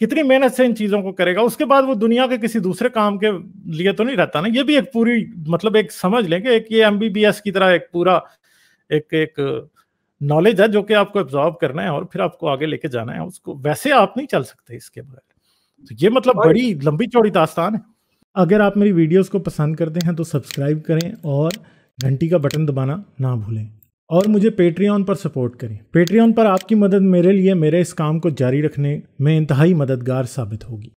कितनी मेहनत से इन चीजों को करेगा, उसके बाद वो दुनिया के किसी दूसरे काम के लिए तो नहीं रहता ना। ये भी एक पूरी मतलब एक समझ लें कि एक ये MBBS की तरह एक पूरा एक नॉलेज है जो कि आपको एब्जॉर्ब करना है और फिर आपको आगे लेके जाना है उसको, वैसे आप नहीं चल सकते इसके बगैर। तो ये मतलब बड़ी लंबी चौड़ी दास्तान है। अगर आप मेरी वीडियोस को पसंद करते हैं तो सब्सक्राइब करें और घंटी का बटन दबाना ना भूलें, और मुझे पेट्रियन पर सपोर्ट करें। पेट्रियन पर आपकी मदद मेरे लिए मेरे इस काम को जारी रखने में इंतहाई मददगार साबित होगी।